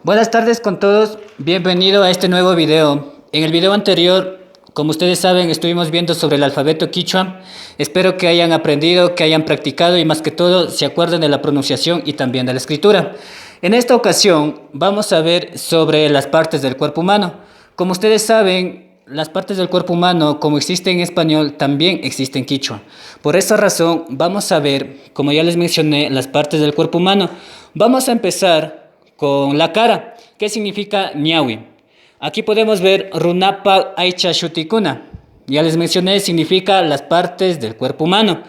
Buenas tardes con todos, bienvenido a este nuevo video. En el video anterior, como ustedes saben, estuvimos viendo sobre el alfabeto quichua. Espero que hayan aprendido, que hayan practicado y más que todo se acuerden de la pronunciación y también de la escritura. En esta ocasión vamos a ver sobre las partes del cuerpo humano. Como ustedes saben, las partes del cuerpo humano, como existen en español, también existen en quichua. Por esa razón vamos a ver, como ya les mencioné, las partes del cuerpo humano. Vamos a empezar con la cara, que significa ñawi. Aquí podemos ver runapa aicha shutikuna. Ya les mencioné, significa las partes del cuerpo humano.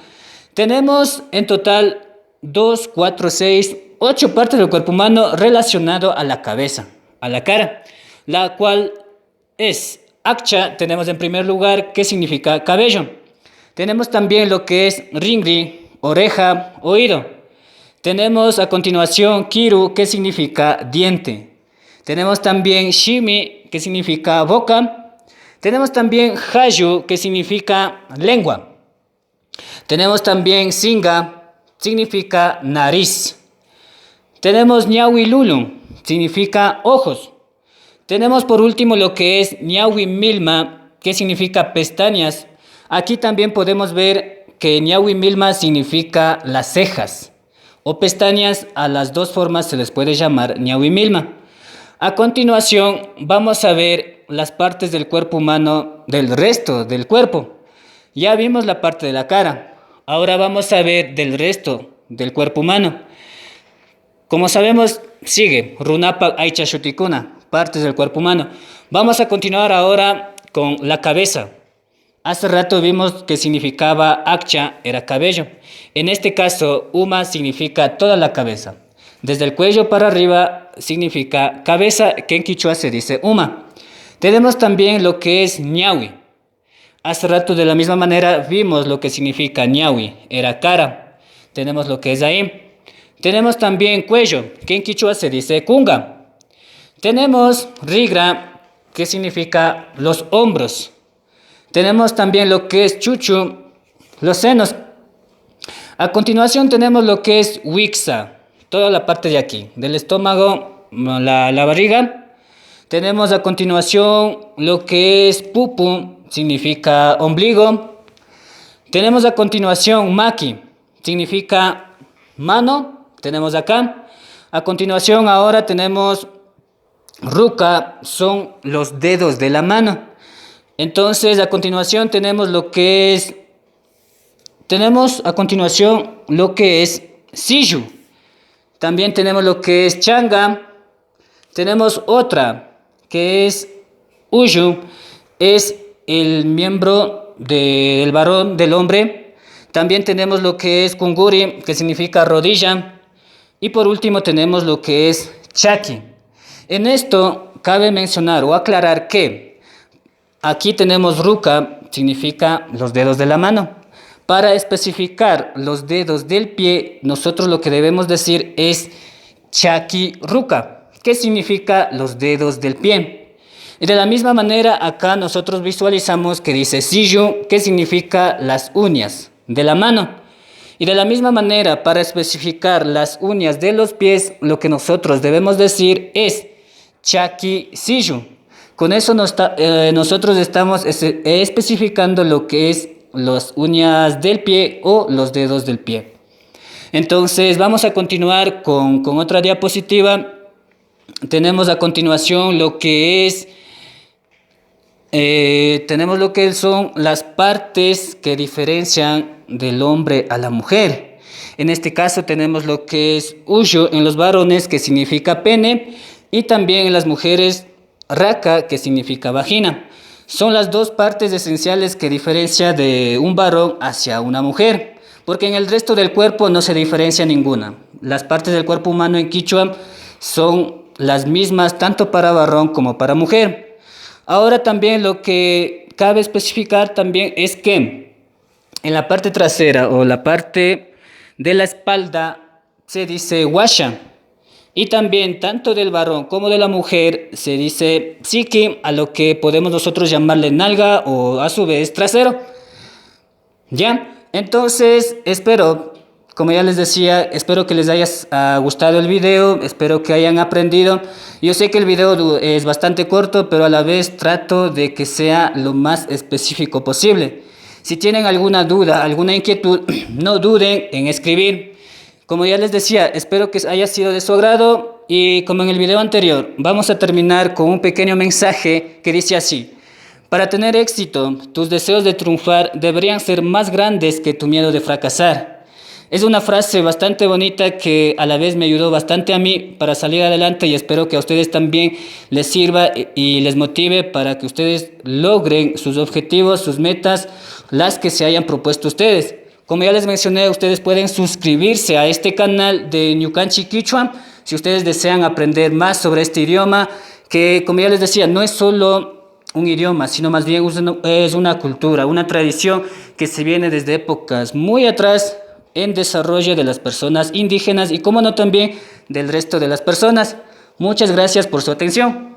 Tenemos en total 2, 4, 6, 8 partes del cuerpo humano relacionado a la cabeza, a la cara, la cual es akcha. Tenemos en primer lugar que significa cabello. Tenemos también lo que es ringri, oreja, oído. Tenemos a continuación kiru, que significa diente. Tenemos también shimi, que significa boca. Tenemos también hayu, que significa lengua. Tenemos también singa, significa nariz. Tenemos ñawi lulu, significa ojos. Tenemos por último lo que es ñawi milma, que significa pestañas. Aquí también podemos ver que ñawi milma significa las cejas o pestañas. A las dos formas se les puede llamar ñawi milma. A continuación vamos a ver las partes del cuerpo humano del resto del cuerpo. Ya vimos la parte de la cara, ahora vamos a ver del resto del cuerpo humano. Como sabemos, sigue runapa aicha shutikuna, partes del cuerpo humano. Vamos a continuar ahora con la cabeza. Hace rato vimos que significaba akcha, era cabello. En este caso, uma significa toda la cabeza. Desde el cuello para arriba significa cabeza, que en quichua se dice uma. Tenemos también lo que es ñawi. Hace rato de la misma manera vimos lo que significa ñawi, era cara. Tenemos lo que es ahí. Tenemos también cuello, que en quichua se dice kunga. Tenemos rigra, que significa los hombros. Tenemos también lo que es chuchu, los senos. A continuación tenemos lo que es wixa, toda la parte de aquí, del estómago, la barriga. Tenemos a continuación lo que es pupu, significa ombligo. Tenemos a continuación maki, significa mano, tenemos acá. A continuación ahora tenemos ruka, son los dedos de la mano. Entonces a continuación tenemos a continuación lo que es siyu. También tenemos lo que es changa. Tenemos otra que es uyu, es el miembro del varón, del hombre. También tenemos lo que es kunguri, que significa rodilla. Y por último tenemos lo que es chaki. En esto cabe mencionar o aclarar que aquí tenemos ruka, significa los dedos de la mano. Para especificar los dedos del pie, nosotros lo que debemos decir es chaki ruka, que significa los dedos del pie. Y de la misma manera acá nosotros visualizamos que dice siyu, que significa las uñas de la mano. Y de la misma manera, para especificar las uñas de los pies, lo que nosotros debemos decir es chaki siyu. Con eso nosotros estamos especificando lo que es las uñas del pie o los dedos del pie. Entonces vamos a continuar con otra diapositiva. Tenemos a continuación lo que es, tenemos lo que son las partes que diferencian del hombre a la mujer. En este caso tenemos lo que es uyu en los varones, que significa pene, y también en las mujeres raka, que significa vagina. Son las dos partes esenciales que diferencia de un varón hacia una mujer, porque en el resto del cuerpo no se diferencia ninguna. Las partes del cuerpo humano en quichua son las mismas tanto para varón como para mujer. Ahora también lo que cabe especificar también es que en la parte trasera o la parte de la espalda se dice washa. Y también tanto del varón como de la mujer se dice psiqui, a lo que podemos nosotros llamarle nalga o a su vez trasero. ¿Ya? Entonces espero Como ya les decía, espero que les haya gustado el video, espero que hayan aprendido. Yo sé que el video es bastante corto, pero a la vez trato de que sea lo más específico posible. Si tienen alguna duda, alguna inquietud, no duden en escribir. Como ya les decía, espero que haya sido de su agrado y como en el video anterior, vamos a terminar con un pequeño mensaje que dice así. Para tener éxito, tus deseos de triunfar deberían ser más grandes que tu miedo de fracasar. Es una frase bastante bonita que a la vez me ayudó bastante a mí para salir adelante y espero que a ustedes también les sirva y les motive para que ustedes logren sus objetivos, sus metas, las que se hayan propuesto ustedes. Como ya les mencioné, ustedes pueden suscribirse a este canal de Ñukanchi Quichua si ustedes desean aprender más sobre este idioma, que como ya les decía, no es solo un idioma, sino más bien es una cultura, una tradición que se viene desde épocas muy atrás en desarrollo de las personas indígenas y como no también del resto de las personas. Muchas gracias por su atención.